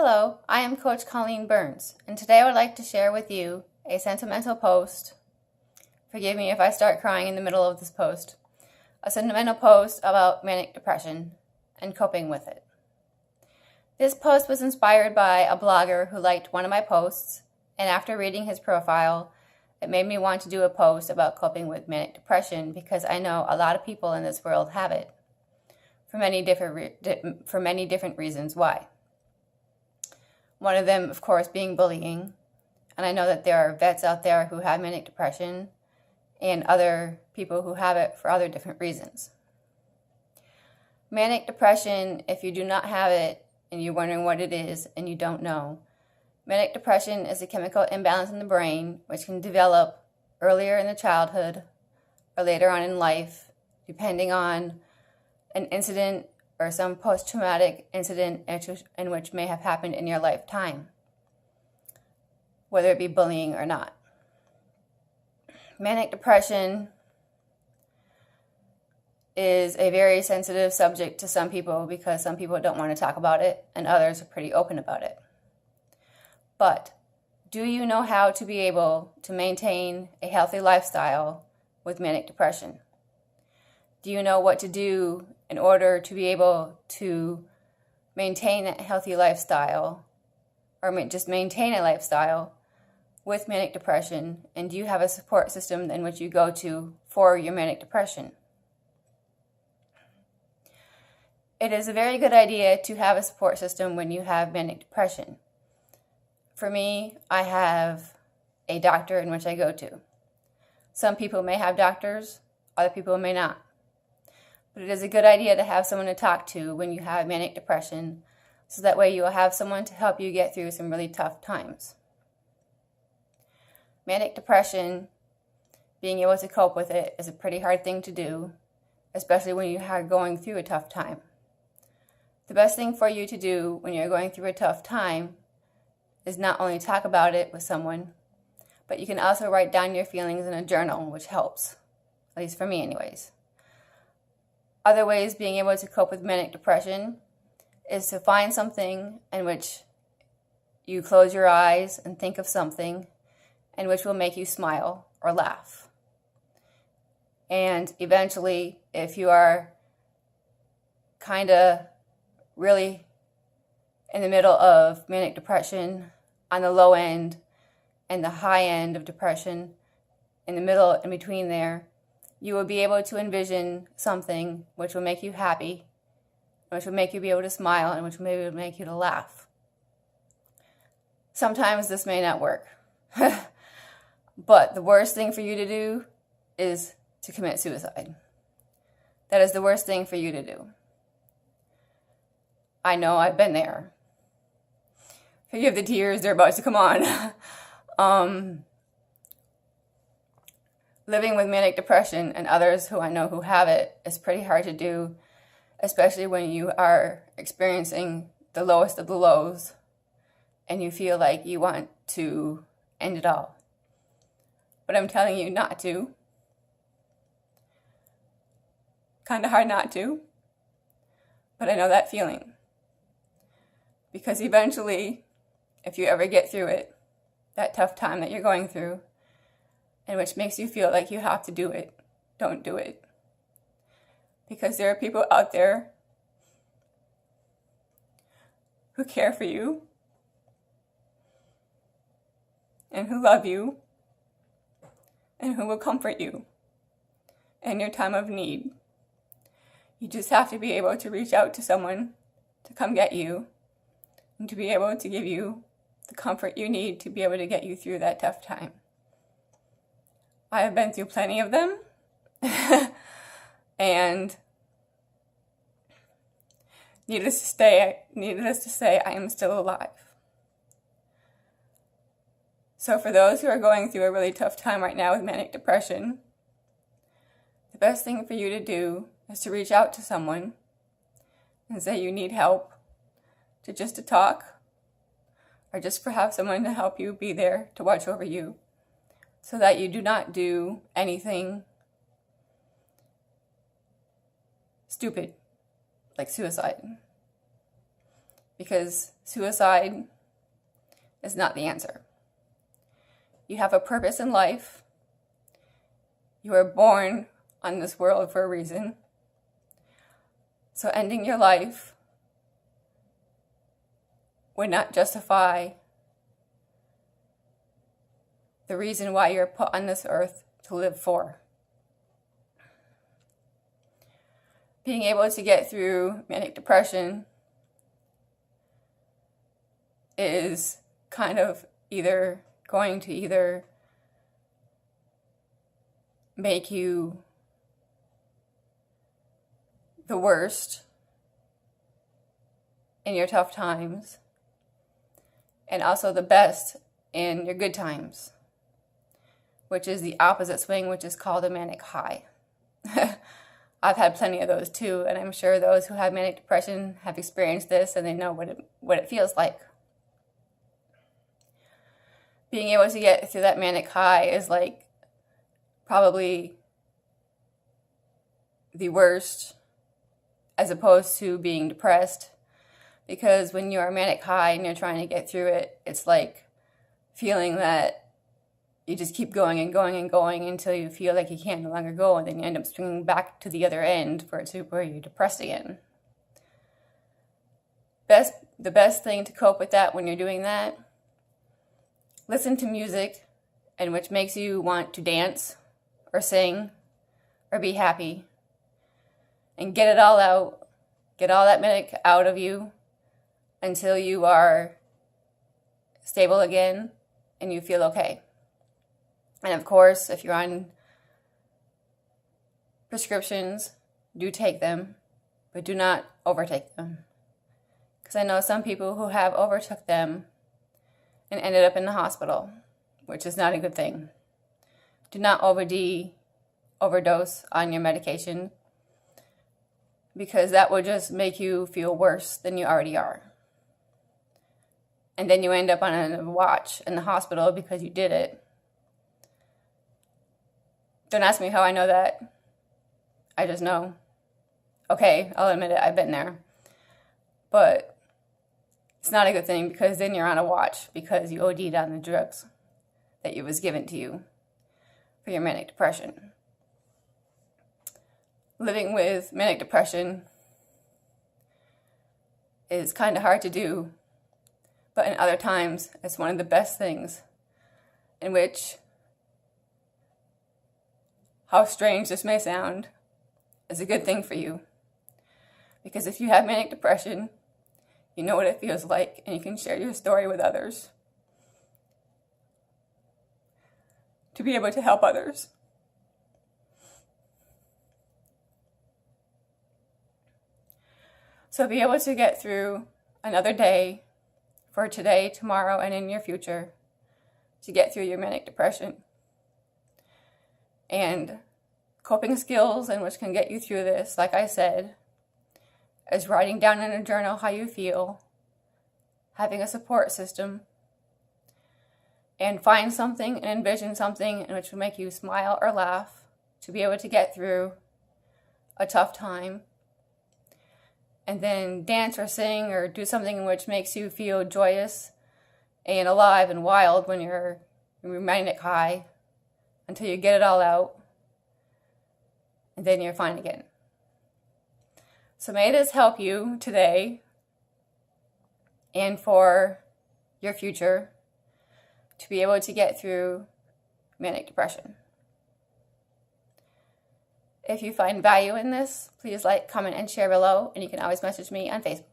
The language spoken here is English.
Hello, I am Coach Colleen Burns, and today I would like to share with you a sentimental post. Forgive me if I start crying in the middle of this post. A sentimental post about manic depression and coping with it. This post was inspired by a blogger who liked one of my posts, and after reading his profile, it made me want to do a post about coping with manic depression because I know a lot of people in this world have it for many different reasons why. One of them, of course, being bullying. And I know that there are vets out there who have manic depression and other people who have it for other different reasons. Manic depression, if you do not have it and you're wondering what it is and you don't know, manic depression is a chemical imbalance in the brain which can develop earlier in the childhood or later on in life, depending on an incident or some post-traumatic incident in which may have happened in your lifetime, whether it be bullying or not. Manic depression is a very sensitive subject to some people because some people don't want to talk about it and others are pretty open about it. But do you know how to be able to maintain a healthy lifestyle with manic depression? Do you know what to do in order to be able to maintain a healthy lifestyle or just maintain a lifestyle with manic depression? And do you have a support system in which you go to for your manic depression? It is a very good idea to have a support system when you have manic depression. For me, I have a doctor in which I go to. Some people may have doctors, other people may not. But it is a good idea to have someone to talk to when you have manic depression, so that way you will have someone to help you get through some really tough times. Manic depression, being able to cope with it, is a pretty hard thing to do, especially when you are going through a tough time. The best thing for you to do when you're going through a tough time is not only talk about it with someone, but you can also write down your feelings in a journal, which helps, at least for me anyways. Other ways being able to cope with manic depression is to find something in which you close your eyes and think of something in which will make you smile or laugh. And eventually, if you are kind of really in the middle of manic depression, on the low end and the high end of depression, in the middle, in between there, you will be able to envision something which will make you happy, which will make you be able to smile, and which will make you to laugh. Sometimes this may not work. But the worst thing for you to do is to commit suicide. That is the worst thing for you to do. I know, I've been there. Forgive the tears, they're about to come on. Living with manic depression and others who I know who have it is pretty hard to do, especially when you are experiencing the lowest of the lows and you feel like you want to end it all. But I'm telling you not to. Kind of hard not to, but I know that feeling. Because eventually, if you ever get through it, that tough time that you're going through, and which makes you feel like you have to do it, don't do it. Because there are people out there who care for you and who love you and who will comfort you in your time of need. You just have to be able to reach out to someone to come get you and to be able to give you the comfort you need to be able to get you through that tough time. I have been through plenty of them, and needless to say, I am still alive. So for those who are going through a really tough time right now with manic depression, the best thing for you to do is to reach out to someone and say you need help, to talk, or just for have someone to help you be there to watch over you, so that you do not do anything stupid like suicide. because suicide is not the answer. You have a purpose in life. You were born on this world for a reason. So ending your life would not justify the reason why you're put on this earth to live for. Being able to get through manic depression is kind of going to make you the worst in your tough times, and also the best in your good times, which is the opposite swing, which is called a manic high. I've had plenty of those too, and I'm sure those who have manic depression have experienced this and they know what it feels like. Being able to get through that manic high is like probably the worst, as opposed to being depressed, because when you're manic high and you're trying to get through it, it's like feeling that you just keep going and going and going until you feel like you can't no longer go, and then you end up swinging back to the other end where you're depressed again. The best thing to cope with that when you're doing that, listen to music and which makes you want to dance or sing or be happy, and get it all out. Get all that manic out of you until you are stable again and you feel okay. And of course, if you're on prescriptions, do take them, but do not overtake them. Because I know some people who have overtook them and ended up in the hospital, which is not a good thing. Do not overdose on your medication, because that will just make you feel worse than you already are. And then you end up on a watch in the hospital because you did it. Don't ask me how I know that. I just know. Okay, I'll admit it, I've been there. But it's not a good thing, because then you're on a watch because you OD'd on the drugs that was given to you for your manic depression. Living with manic depression is kind of hard to do, but in other times, it's one of the best things, in which, how strange this may sound, is a good thing for you. Because if you have manic depression, you know what it feels like, and you can share your story with others to be able to help others. So be able to get through another day for today, tomorrow, and in your future to get through your manic depression. And coping skills in which can get you through this, like I said, is writing down in a journal how you feel, having a support system, and find something and envision something in which will make you smile or laugh to be able to get through a tough time. And then dance or sing or do something in which makes you feel joyous and alive and wild when you're manic high, until you get it all out, and then you're fine again. So may this help you today and for your future to be able to get through manic depression. If you find value in this, please like, comment, and share below, and you can always message me on Facebook.